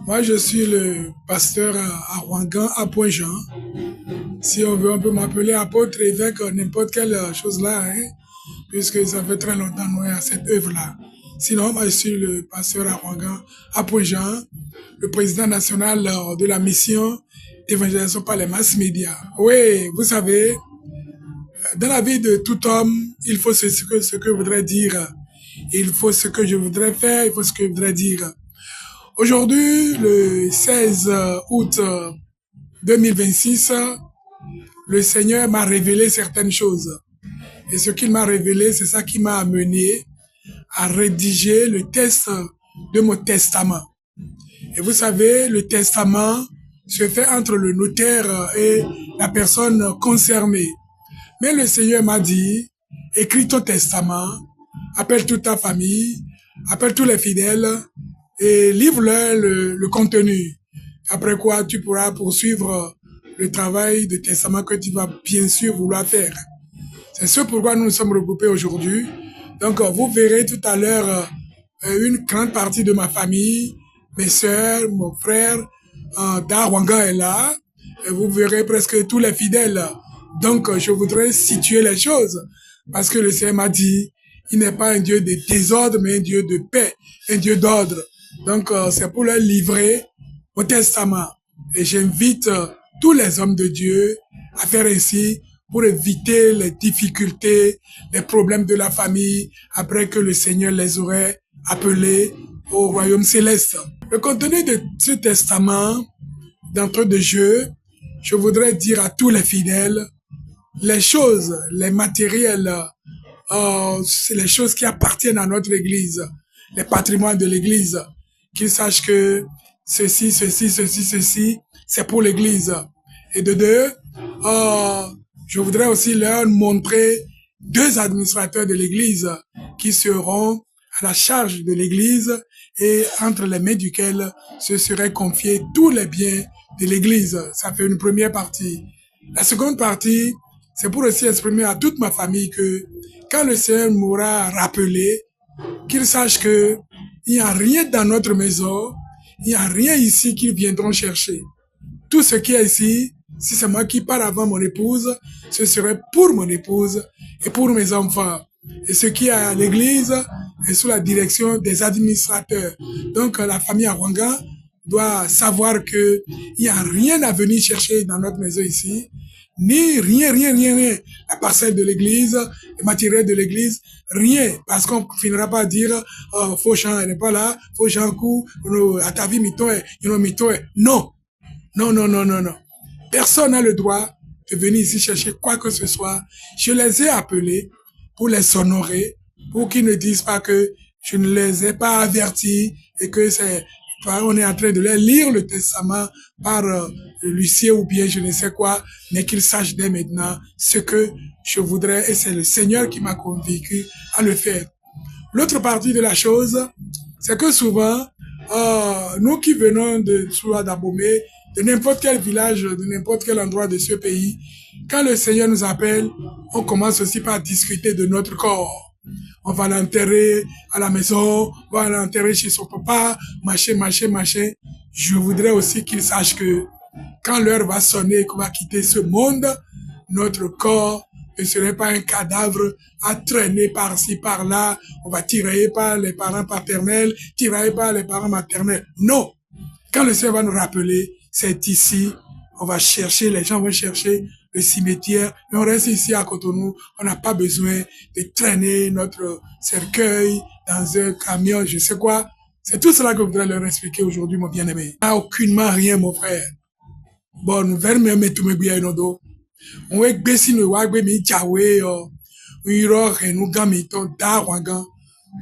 Moi, je suis le pasteur à Ouangan, à Pointe-Jean. Si on veut, on peut m'appeler apôtre, évêque, n'importe quelle chose là, hein, puisque ça fait très longtemps nous à cette œuvre-là. Sinon, moi, je suis le pasteur à Ouangan, à Pointe-Jean, le président national de la mission d'évangélisation par les masses médias. Oui, vous savez, dans la vie de tout homme, il faut ce que je voudrais dire. Il faut ce que je voudrais faire, il faut ce que je voudrais dire. Aujourd'hui, le 16 août 2026, le Seigneur m'a révélé certaines choses. Et ce qu'il m'a révélé, c'est ça qui m'a amené à rédiger le texte de mon testament. Et vous savez, le testament se fait entre le notaire et la personne concernée. Mais le Seigneur m'a dit, écris ton testament, appelle toute ta famille, appelle tous les fidèles et livre-leur le contenu. Après quoi, tu pourras poursuivre le travail de testament que tu vas bien sûr vouloir faire. C'est ce pourquoi nous nous sommes regroupés aujourd'hui. Donc, vous verrez tout à l'heure une grande partie de ma famille, mes sœurs, mon frère, Darwanga est là, et vous verrez presque tous les fidèles. Donc, je voudrais situer les choses, parce que le Seigneur m'a dit, il n'est pas un Dieu de désordre, mais un Dieu de paix, un Dieu d'ordre. Donc, c'est pour leur livrer au testament. Et j'invite tous les hommes de Dieu à faire ainsi pour éviter les difficultés, les problèmes de la famille, après que le Seigneur les aurait appelés au royaume céleste. Le contenu de ce testament, d'entrée de jeu, je voudrais dire à tous les fidèles, les choses, les matériels, c'est les choses qui appartiennent à notre Église, les patrimoines de l'Église, qu'ils sachent que ceci, c'est pour l'Église. Et de deux, je voudrais aussi leur montrer deux administrateurs de l'Église qui seront à la charge de l'Église et entre les mains duquel se seraient confiés tous les biens de l'Église. Ça fait une première partie. La seconde partie, c'est pour aussi exprimer à toute ma famille que quand le Seigneur m'aura rappelé, qu'ils sachent que il n'y a rien dans notre maison, il n'y a rien ici qu'ils viendront chercher. Tout ce qui est ici, si c'est moi qui pars avant mon épouse, ce serait pour mon épouse et pour mes enfants. Et ce qui est à l'église est sous la direction des administrateurs. Donc la famille Awanga doit savoir que il n'y a rien à venir chercher dans notre maison ici, ni rien. La parcelle de l'église, le matériel de l'église, rien. Parce qu'on finira par dire, Fauchamp, elle n'est pas là, Fauchamp coup, à ta vie, mitoé. Non. Non. Personne n'a le droit de venir ici chercher quoi que ce soit. Je les ai appelés pour les honorer, pour qu'ils ne disent pas que je ne les ai pas avertis et que on est en train de leur lire le testament par l'huissier ou bien je ne sais quoi, mais qu'ils sachent dès maintenant ce que je voudrais et c'est le Seigneur qui m'a convaincu à le faire. L'autre partie de la chose, c'est que souvent, nous qui venons de soit d'Abomey, de n'importe quel village, de n'importe quel endroit de ce pays, quand le Seigneur nous appelle, on commence aussi par discuter de notre corps. On va l'enterrer à la maison, on va l'enterrer chez son papa, machin. Je voudrais aussi qu'il sache que quand l'heure va sonner et qu'on va quitter ce monde, notre corps ne serait pas un cadavre à traîner par-ci, par-là. On va tirer par les parents paternels, tirer par les parents maternels. Non. Quand le Seigneur va nous rappeler, c'est ici. On va chercher, les gens vont chercher le cimetière, mais on reste ici à Cotonou. On n'a pas besoin de traîner notre cercueil dans un camion, je sais quoi. C'est tout cela que je voudrais leur expliquer aujourd'hui, mon bien-aimé. Il n'y a aucunement rien, mon frère. Bon, nous verrons même tout me bien nos on est gbesi nous wagbe mi jawe oyiro renu gami to da wangan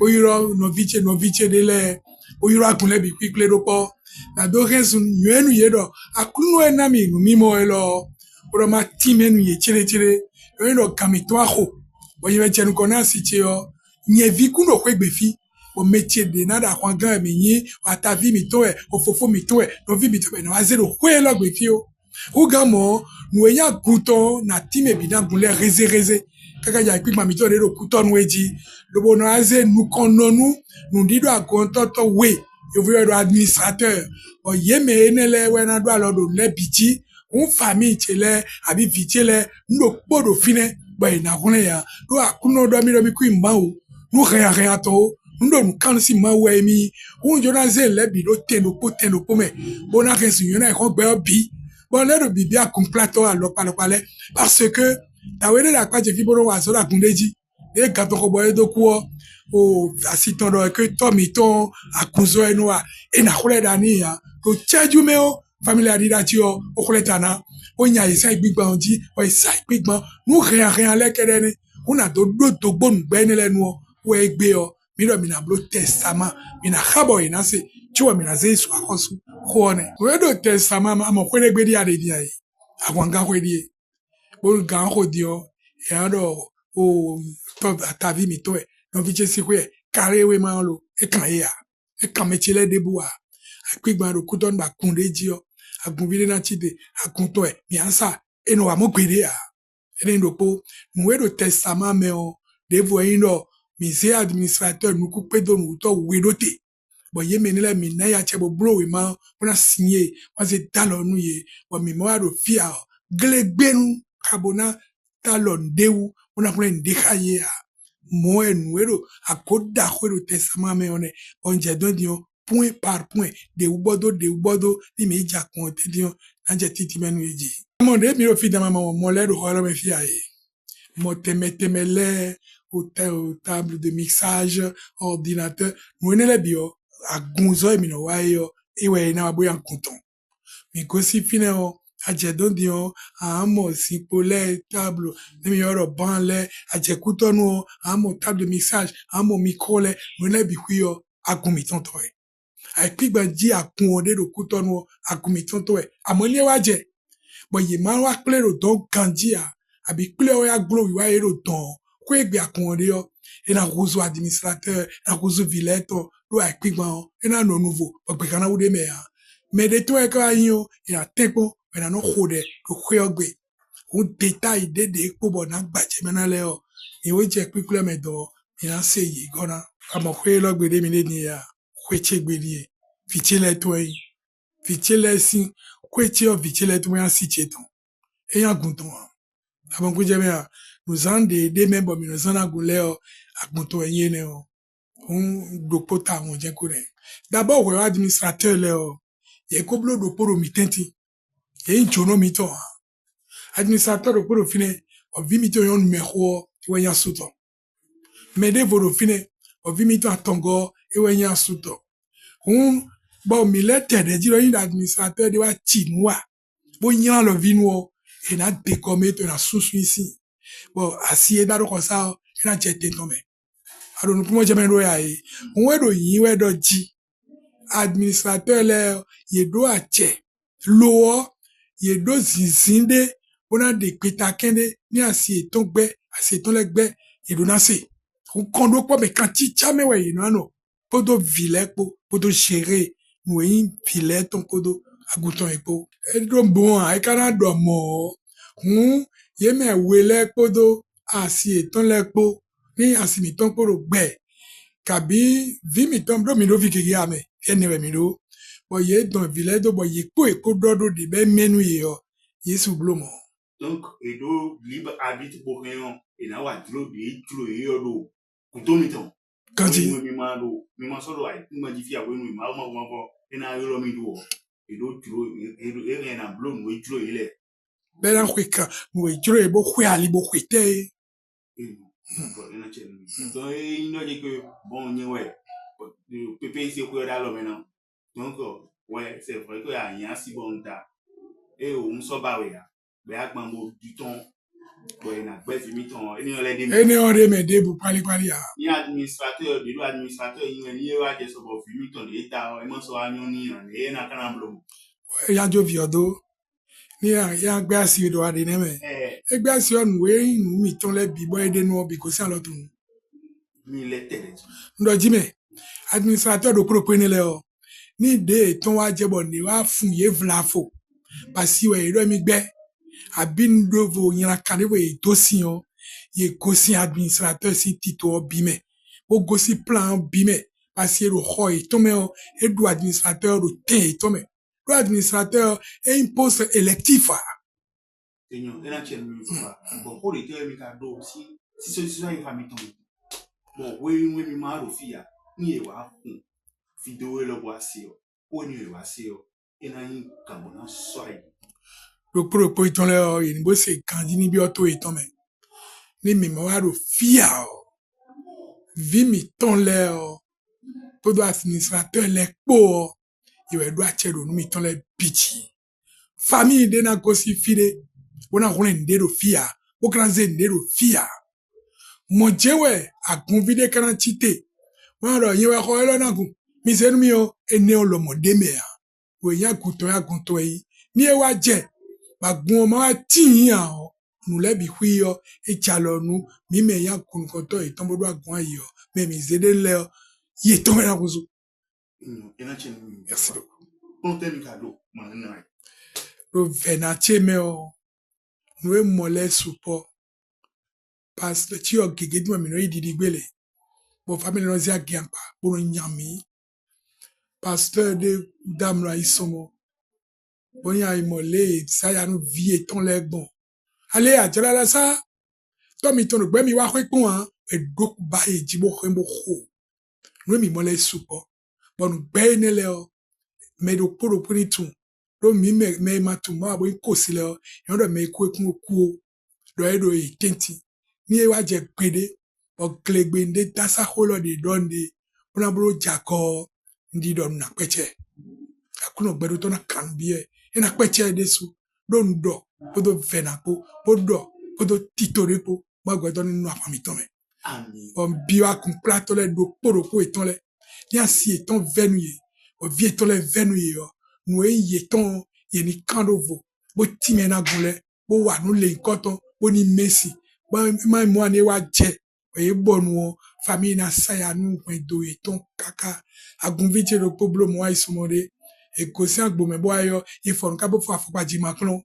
oyiro noviche de le oyiro akunle bi kwikle ropo na do resu nyenu yedo akunu enami nu mimo elo oroma timenu ye chire oyiro gami to aho oyiwe chenu kona siche o nyevi kuno kwegbefi o métier de nada wangan mi yin atavi mi to e ofofo mi to e novi mi to e no azero kwelo gbefi o Ougamo, nous ayons gouton, na time bidan boule rézé. Kaka ya quick mamito de couton weji. Le bonaze nous connaissons nous dido à gonto to we. yo vu administrateur bon yeme enele wena do alodo le biti un famille chele abi vitele no podo fine ba ina kone ya do akuno do mi ku imbawo no rea to ndo kan si ma we mi un jona ze le bi do teno po me bona ke si yona ko gbe bi bon le do bi a complato alo pale parce que ta wele la kwa je fi bono wa so la kundeji e gato ko boy do ku o asiton do ke to mi ton akuzo enu a e na kole dani ya to cheju me o family adida ti o kole tana o nya isa gbigban onji o isa gbigban nu rien le kede ni una do gbonu gbe ni lenu o wo egbe o mi do mi na blo testament mi na khabo ina se ti wo mi na ze su akosu ko ne wo do testament ma ko le gbe di ade di ai àwọn ga ko di bo ga ko di o ya do o to ta vi mi to e no vi chesi ko e kare we ma lo e kan ya e kan me chele debu a agbigban ro kuton ba kunde ji o agun vi na chide agun to e mi ansa e no wa mo gbere a e ndo po mo do testament me o devu e ndo mi se administrateur nu ku pe do nu to we do te bo ye me ni le mi na ya che bo bro we ma wona signé wa se dalonu ye bo mi mo do fia glegbenu kabona talon dewu wona ko en dekaye a mo enwero akoda ko testament me one onje don dio point par point de ubodo ni mi ja kon te dio anje titi menu eji mo de mi ro fi dama mo le do ho me fi aye mo temele au table de mixage ordinateur mo ne le bio agunzo mi no wa yo ewe na boya konton mi ko si fine o ajedon dio amo si pole table mi yoro banle ajekutonu amo table de mixage amo micro le mo le bi kuyo agumi tonto e àìpígbà jí àkun òde do kutonu agumi tonto e amoni wa je bo ye ma wa plero don kanji a abi plero ya glo wa ero don ko egbe akun ode yo e na rozo administrateur na rozo vileto do àìpígbà o e na no nouveau bo pe kana wude me ya me de to e ka yin o e na tepo e na no khode do kwe ogbe un détail de ko bo na gbaje me na le o e wo je pipule me do mi na se yi gona amo kwe lo gbe de mi le ni ya kweche gbelie vichele to yi vichele si kweche o vichele to ya si cheton e ya gunton abon ku je me a nous en de member mi nous en agule o agunton yin ne o un dopo ta won je ko re d'abord we administrateur le o ye ko blo dopo ro mi tenti e njono mi to administrateur dopo ro fine o vi mi to yon numero we ya suto me de vo fine o vi mi to atongo ewe nya suto un bo mi le tede jiro yin administrateur de wa chinwa bo nya lo vinwo e na de comme to na susu isi bo asi e daro ko sa e na je ten tome ado nu mo je me ro ya e un we do yin we do ji administrateur le ye do ache lo ye do zizinde bona de peta kende ni asi ton gbe asi ton le gbe ye do na se un kondo po me kanti chame we yin no podo vilepo podo gérer nous vilet ton podo aguton epo e do bon ai kana do mo ye me wele podo asi eton lepo ni asi mi ton podo gbe kabi vi mi ton do mi do vi kege ame ene mi do bo ye don vilet do bo ye po e ko do de be menu ye yo yesu blomo donc et do libre arbitre pour rien et na wa dlo de yo do kutomi ton kanti mi ma so do ai mi ma di fi awe mi ma ko ina yo lo mi do e do dlo e na blow no dlo ile be na kweka no e dlo e bo kwe ali bo kwete ina che donc e no de que bon ni ouais pepe c'est quoi là maintenant donc ouais c'est vrai que y a rien si bon ta et on so ba we ya be agban mo du ton ouais na gbe fi mi ton eni o de me de bu pali ya ni administrateur de administrateur ni wa je so bo fi mi ton de ta e mo so anyo ni e na kana blo ya jo viodo ni ya gbe asi do ade ne me e gbe asi onu we nu mi ton le bi bo e de no bi ko si alotun mi le tele ndo ji me administrateur do propone le o ni de ton wa je bo ni wa fun ye vlafo pasi we ro mi gbe abin do vo yin kan we to si o ye ko si administrateur si tito bi me o go si plan bi me parce que le roi est tombé, et le administrateur de thé est tombé. Le administrateur est un poste électif. Seigneur, et là, tu es mieux, papa. Bon, pour les deux, si ceci soit une famille tombée. Bon, oui, mais ma fille, ni ewa vidéo le voici, ou ni voici, et n'a une carbone soy. Le propos est là, il y a une bosse candini bioto est tombé. Les mémoires de fia, vie mi ton là, pour l'administrateur les pauvres, il doit être de nous mi ton les pitié. Famille de na kosi fide, on a roulé de fia, au grand zen de fia. Mon jewe a convidé quantité. Moi, yewe ko elo na ku, mi se mi o ene o lomo demea. We ya kuto yi, ni e wa je, ba gun ma ti yan o, nu le bi hui o, e chalo nu, mi me ya kun koto e tombo do agun ayi o, me mi zede le o, ye to me na kuzu. Merci beaucoup. On t'aime cadeau, maintenant. Lo venache me o, nu e mole support. Parce que tu as gagné du moment où il gbele. Bon famille nous a gagné pas pour nyami. Pasteur de dame là ils sont bon ya imolé ça ya nous vie ton les bon. Allez à jala ça. Toi mi ton gbe mi wa kwe kon hein e dok ba e jibo khembo kho. Nous mi molé support. Bon nous gbe ne le o. Mais do poro puni tun. Do mi me ma tun ma bo ko si le o. Yon do me ku ku ku. Do e do e tenti. Ni e wa je pede o klegbende tasa holo de donde una bro jako ndi don na peche akuno gbedo to na kanbie e na peche desu don do podo venapo podo titorepo ma gbedo ni no afami to me Amen. on biwa kun plato le do poro ko eton le ni asi eton venuye o vie eton le venuye o no e yeton ye ni kandovo bo timena gule bo wa no le nkoton bo ni Messi ma mo ani wa je oye bonu famille na saya nu do eton kaka agunvite le problème wa isomode e ko si agbo me bo ayo e fon ka bo fa fopa ji maklon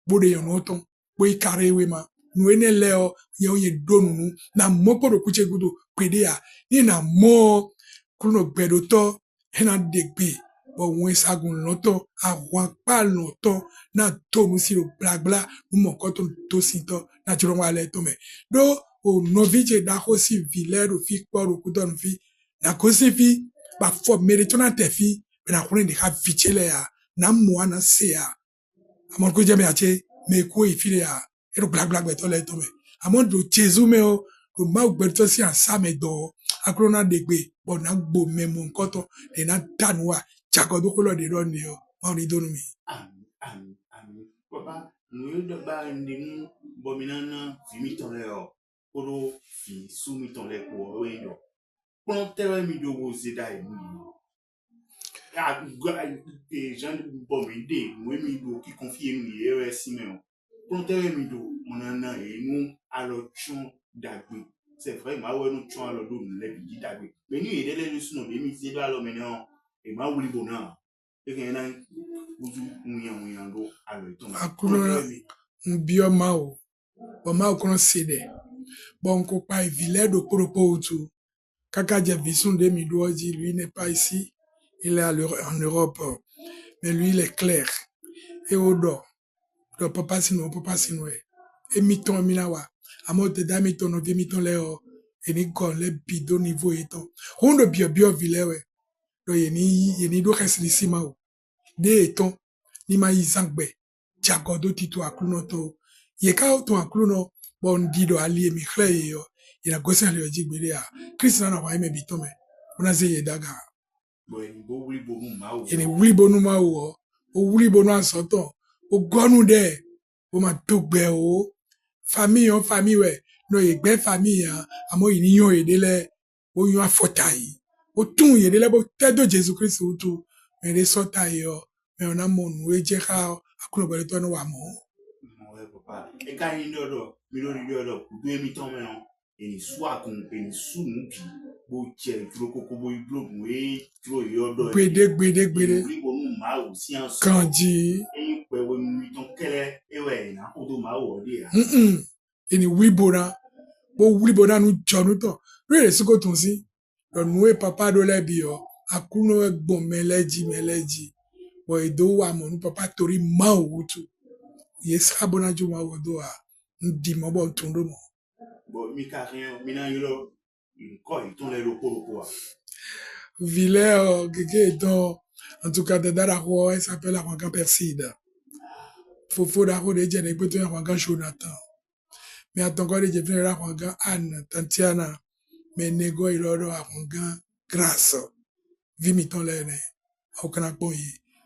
bo de yon oton bo i kare we ma nu ene le o ye donu nu na mo ko do kuche gudo pede ya ni na mo kuno gbedo to ena degbe bo won sagun loto àwọn pa loto na to mu si lo blabla nu mo ko to sinto na juro wa le to me do o novice da ko si vilero fi poro ku don fi na ko si fi ba fo meritona te fi na ko ni ha vichele ya na mo ana se ya amon ko je me ache me ko ifile ya e do blabla gbe to le to me amon do jesu me o do ma gbe to si ansa me do akrona degbe bo na gbo me mo nkan to de na danwa jagodo ko lo de ro ni o ma ni donu mi Amen. Papa, nous de ba ndimu bominana fimi ton le o. Poro fi sumi ton le ko we yo. Pon tere mi do wo zeda e mu. Ah, gens bominde, moi mi do qui confie mi e si me. Pon tere mi do monana e nous alors chon dagbe. C'est vrai, ma ouais nous chon alors do le bi dagbe. Mais ni e le sunu de mi zeda alors maintenant e ma wuli bona. E ke na uzu unyan do alors ton. akrona mbio mao bo ma ko se de bon ko pa village de propos kaka je vision de mi do dit lui n'est pas ici il est en Europe mais lui il est clair et odo do papa sino e mi ton mi na wa amo te da mi ton no mi ton le o e ni kon le bido niveau eton on do bio village do ye ni do resli ma o de eton ni ma izangbe jagodo tito akluno to ye ka to akluno bon dido ali mi khre yo ina gosen le jigbere ya Christian na wa me bitome una ze ye daga Bo wuli bo mu ma o. ene wuli bonu ma o wuli bonu asoton o gonu de o ma dogbe o famille we no ye gbe famille ya amo iniyan edele o yan afotai o tun yedele bo tedo Jesus Christ o tu me re sota yo me ona mo nu e je ka akuno bere to no wa mo Ouais, papa. Et quand il y a mi ton me no. Eni swa kun eni su mu bi. Bo che tro koko bo iblo mu e tro yo do. gbede Wi bo mu ma o si an so. kanji E pe wo mi ton kele e we na ko do ma o de ya. eni wibona bo wibona nu jonu to re siko tun si Donc nous papa do le bio akuno bon meleji bon edo wa mon papa tori ma wutu yesra bona juma wodo a ndi mo bon tundo mo bon mi ka rien mi na yolo ko ton le lopo Villers donc en tout cas de Darako il s'appelle Arwangan Perside Fofo Daro de Djene peut Arwangan Jonathan mais attends quand il vient Arwangan Anne Tantiana mais nego il a Arwangan grâce vimiton lene au kana boyi